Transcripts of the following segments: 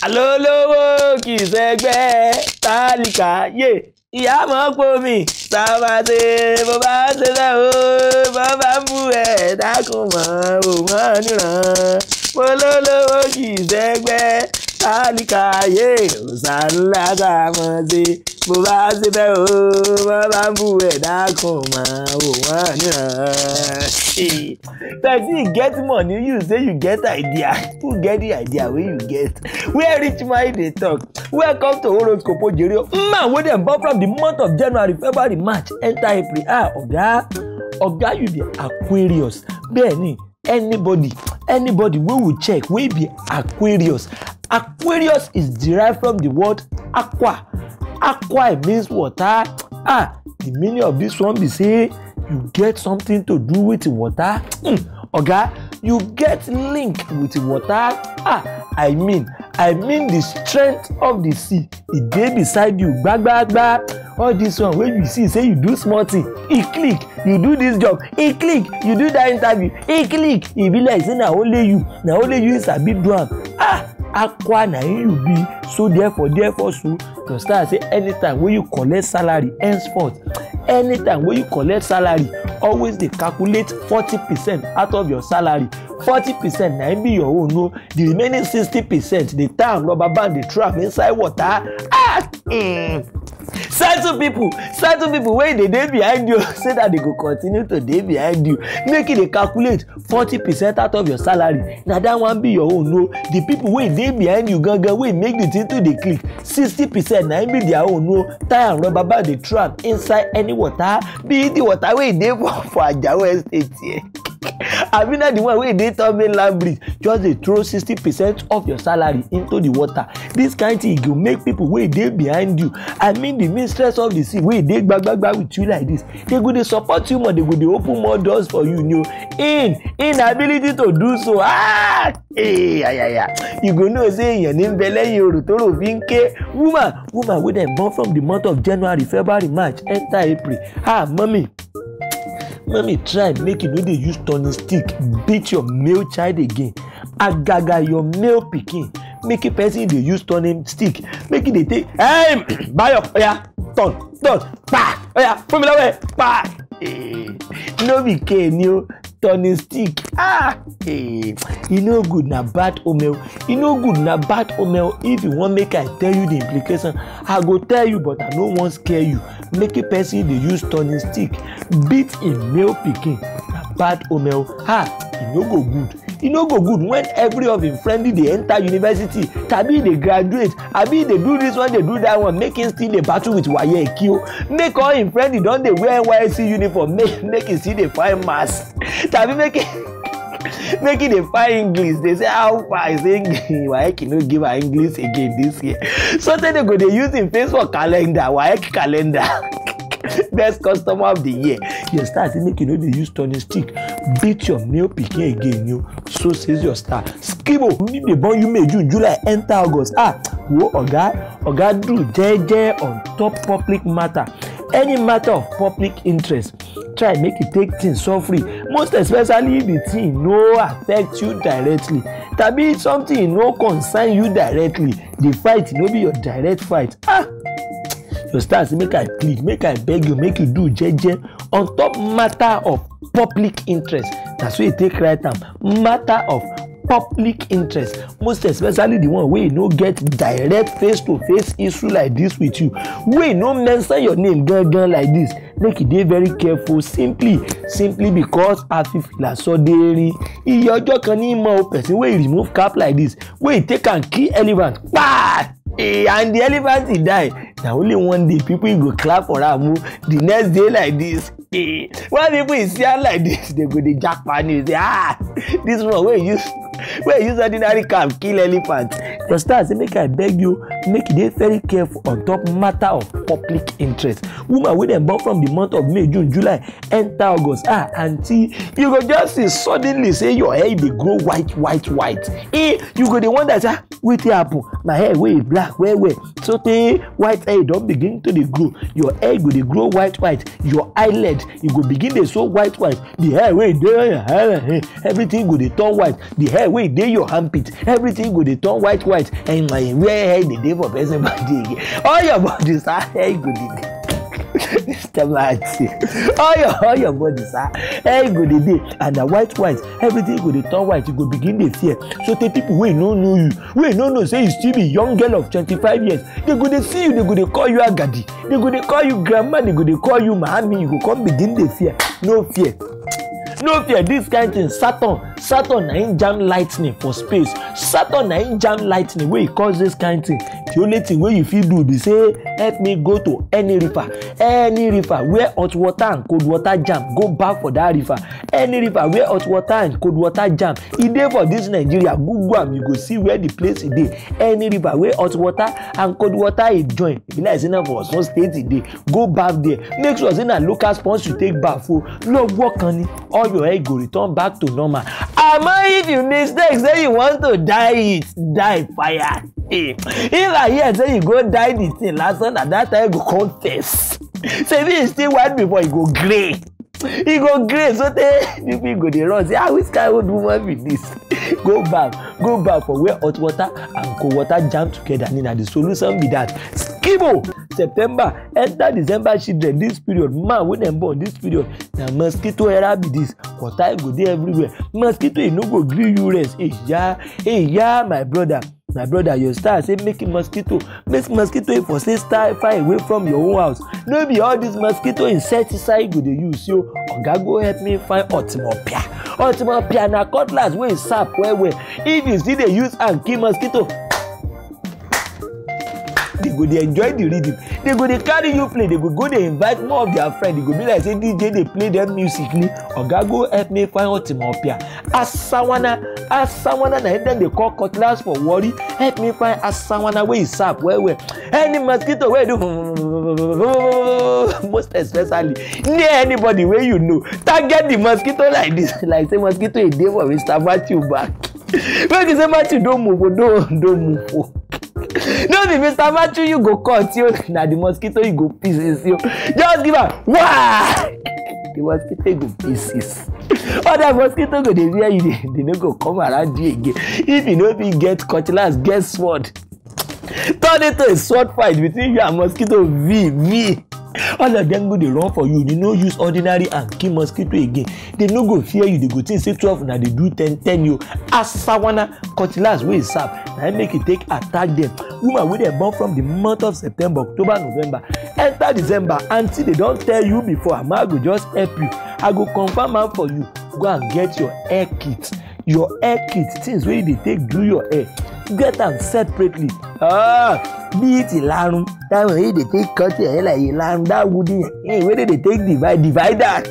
Alólówó kì í ṣẹgbẹ́ tálíkà yé ìyá mọ̀ pọ̀ mi sábàtì bó bá ṣe bẹ́ẹ̀ o bó bá ń bú ẹ̀ dákun mọ́ ò mọ́ níran olólówó kì í ṣẹgbẹ́ tálíkà yé òsànlá ká mọ̀ sí bó bá ṣe bẹ́ẹ̀ o bó bá ń bú ẹ̀ dákun mọ́ ò mọ́ níran. Person you get money, you say you get idea. Who get the idea wey you get? Where rich man dey talk? Welcome to Horoscope Ojere. Man wey dem born from the month of January, February, March, enter April. Oga you be Aquarius. Bẹ́ẹ̀ni, anybody wey we check wey be Aquarius. Aquarius is derived from the word aqua. Aqua means water. The meaning of this one be say you get something to do with water. Oga, you get link with water. I mean the strength of the sea. E dey beside you. Gbagba. All this one wey you see say you do small thing, e click. You do this job, e click. You do that interview, e click. E be like say na only you sabi do am. Aqua na you be. So therefore so your star say anytime wey you collect salary henceforth, anytime wey you collect salary, always dey calculate 40% out of your salary. 40% na be your own. No, the remaining 60% the time rubber band dey throw am inside water. Certain people wey dey behind you say that they go continue to dey behind you, make you dey calculate 40% out of your salary. Na that one be your own. No, the people wey dey behind you gangan wey make the thing to dey click, 60% na be their own. No, tie and rubber band dey throw am inside any water, be the water wey dey for Ajao Estate here. I mean the one wey dey top mainland bridge, just dey throw 60% of your salary into the water. This kind thing go make people wey dey behind you, I mean the mistress of the sea wey dey gbagba with you like this, they go dey support you more, they go dey open more doors for you. Inability to do so. You go know say èèyàn ní bẹ lẹ́yìn orò tó rò fi ń ké. Woman wey dem born from the month of January, February, March, enter April. Mommy, try make you no dey use turning stick beat your male child again. Agaga your male pikin, make a person dey use turning stick, make it dey take Bayo, oya turn pa, oya fún mi lọ́wọ́ pa. No be cane o, turning stick. E no good, na bad omen. E no good, na bad omen. If you wan make I tell you the implication, I go tell you, but I no wan scare you. Make a person dey use turning stick beat im male pikin, na bad omen. E no go good. E no go good when every of him friend dey enter university, tabi dey graduate, abi dey do this one, dey do that one, make him still dey battle with WAEC. Make all him friend don dey wear NYSC uniform, make him still dey find maths, tabi make e dey find English. They say how far is English? WAEC no give her English again this year. So they go dey use him face for calendar, WAEC calendar. Best customer of the year. Your star say make you no dey use turning stick beat your male pikin again. So says your star. Skibo me dey born you May, June, July, enter August. Wo oga do jeje on top public matter. Any matter of public interest, try make you take things so free, most especially if the thing no affect you directly, tabi something no concern you directly. The fight no be your direct fight. Your stars make I plead, make I beg you, make you do jeje on top matter of public interest. That's why you take right am, matter of public interest, most especially the one wey no get direct face-to-face issue like this with you, wey no mention your name gangan like this. Make you dey very careful, simply because afifila sọdẹ́rì iye ọjọ́ kan ní mọ o person wey remove cap like this, wey take am kill elephant and the elephant he die. Na only one day people go clap for am. The next day like this, when people see am like this, they go dey japa news. This one wey use ordinary cap kill elephant. Your star say make I beg you, make you dey very careful on top matter of public interest. Woman wey dem born from the month of May, June, July, enter August. Aunty, you go just see suddenly say your hair dey grow white. You go dey wonder say wetin happen my hair wey black well so tey white hair don begin to dey grow, your hair go dey grow white your eyelid e go begin dey so white the hair wey dey your hair everything go dey turn white, the hair wey dey your armpit everything go dey turn white and where hair dey dey for person body again all your body sir hair go dey all your body sir hair go dey and na white everything go dey turn white, you go begin dey fear so tey people wey no know you wey no know say you still be young girl of 25 years they go dey see you, they go dey call you agadi, they go dey call you grandma, they go dey call you mami, you go come begin dey fear. No fear this kind thing. Saturn na him jam lightning for space. Saturn na him jam lightning wey e cause this kind thing. The only thing wey you fit do be say help me go to any river where hot water and cold water jam, go back for that river. Any river where hot water and cold water jam, e dey for this Nigeria, google am, you go see where the place e dey. Any river where hot water and cold water e join, e be like say na for some state e dey, go back there. Make sure say na local sponge you take bath o. No work on it, all your hair go return back to normal. Ama if you mistake say you want to dye fire. If I hear say you go dye the thing last time, at that time go confess. Say if still white before e go grey. E go grey so tey people go dey run say which kind old woman be this? Go back for where hot water and cold water jam together. Na the solution be that. Skibo September enter December children this period, man wey dem born this period na mosquito era be this. Water go dey everywhere. Mosquito e no go gree you rest. Yeah, my brother, your star say make mosquito for say stay far away from your own house. No be all this mosquito insecticide go dey use. So oga go help me find Otimopia na cutlass wey sharp well. If you still dey use hand kill mosquito, they go dey enjoy the rhythm, they go dey carry you play, they go dey invite more of their friends. They go be like say DJ dey play them musically. Oga go help me find Otimopia. Asawana na dem dey call cutlass for worry. Help me find asawana wey is sharp well. Any mosquito wey do most especially near anybody wey you know, target the mosquito like this, like say mosquito e dey for Mr. Matthew back. When you say Matthew don't move. No be Mr. Matthew you go cut you, na the mosquito you go pieces you. Just give am wah! The mosquito go pieces. Other mosquito go dey fear you, they no go come around you again. If you no fit get cutlass, get sword. Turn it to a sword fight between you and mosquito V. All of them go dey run for you. They no use ordinary and kill mosquito again. They no go fear you. They go think say 12 na they do 10 you. Asawana cutlass wey is sharp na make you take attack them. Woman wey dem born from the month of September, October, November, enter December until they don tell you before. Ama go just help you. I go confirm am for you. Go and get your hair kit. Your hair kit, things wey you dey take do your hair, get am separately. Be it ilarun, that one wey dey take cut your hair like ilarun, that wooden wey dey take divider,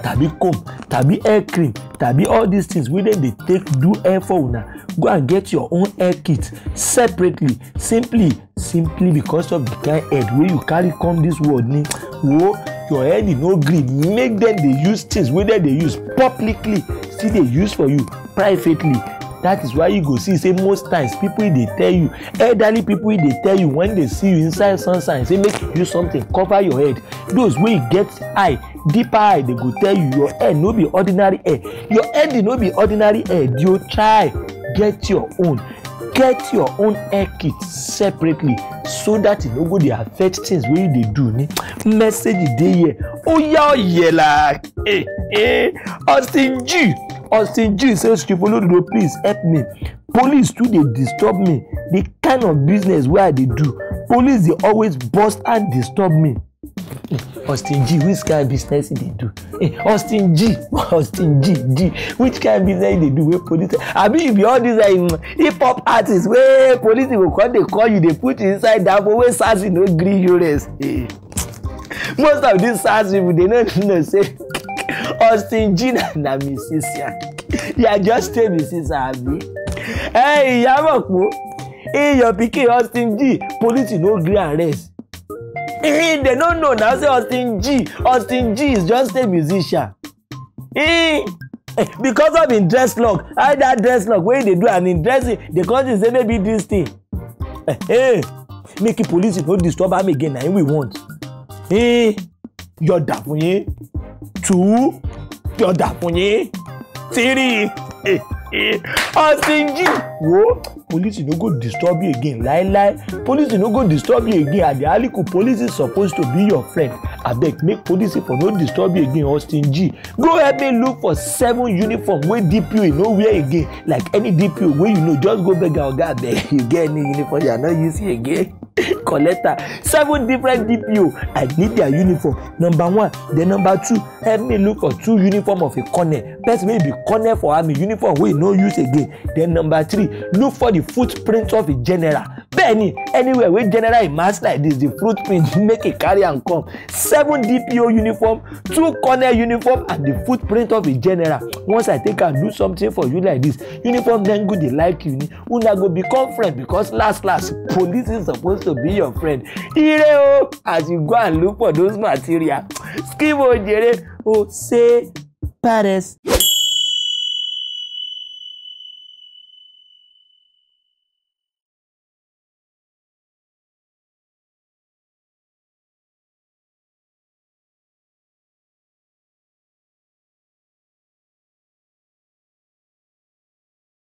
tabi comb, tabi hair cream, tabi all these things wey dem dey take do hair for una. Go and get your own hair kit separately, simply because of the kind head wey you carry come this world ni. Your head no gree make them dey use things wey dem dey use publicly, still dey use for you privately. That is why you go see say most times people dey tell you, elderly people dey tell you when they see you inside sunshine, say make you use something cover your head. Those wey get eye, deeper eye, they go tell you your hair no be ordinary hair. Your head no be ordinary hair. You try get your own hair kit separately so that e no go dey affect things wey you dey do ni. Message dey here. Oyela. Austin G says, Chifolododo, please help me. Police too dey disturb me. The kind of business wey I dey do, police dey always burst and disturb me. Austin G, which kind of business dey do? Austin G, which kind of business dey do wey police? I mean, you be all these hip-hop artists wey police go come dey call you, dey put you inside that but wey SARS no gree you rest. Most of these SARS people, they no know say Austin G na musician. They are just a musician, abi. Hey, Yamoko, your pikin Austin G, police no gree arrest. They don't know now say Austin G is just a musician. because of him dress lock, how that dress lock wey dey do and him dressing dey come say maybe this thing make the police no disturb am again na him we want. Yọ̀dà fún yín 2 yọ̀dà fún yín 3 Austin G wo police no go disturb you again lie. Police no go disturb you again. At the Aliko, police is supposed to be your friend. Abeg make police for no disturb you again. Austin G go help me look for 7 uniform wey DPO no wear again. Like any DPO wey you know, just go beg oga abeg you get any uniform you are not using again. Collector 7 different DPO. I need their uniform. Number 1, then number 2, help me look for 2 uniform of a colonel. Best maybe colonel for army uniform wey no use again. Then number 3, look for the footprint of a general. Benny, anywhere wey general a mass like this, the footprint make a carry and come. 7 DPO uniform, 2 colonel uniform, and the footprint of a general. Once I take and do something for you like this, uniform then go dey like you. Una go become friend because last police is supposed to be your friend. Ire o, as you go and look for those material. Skip o jere o say Paris.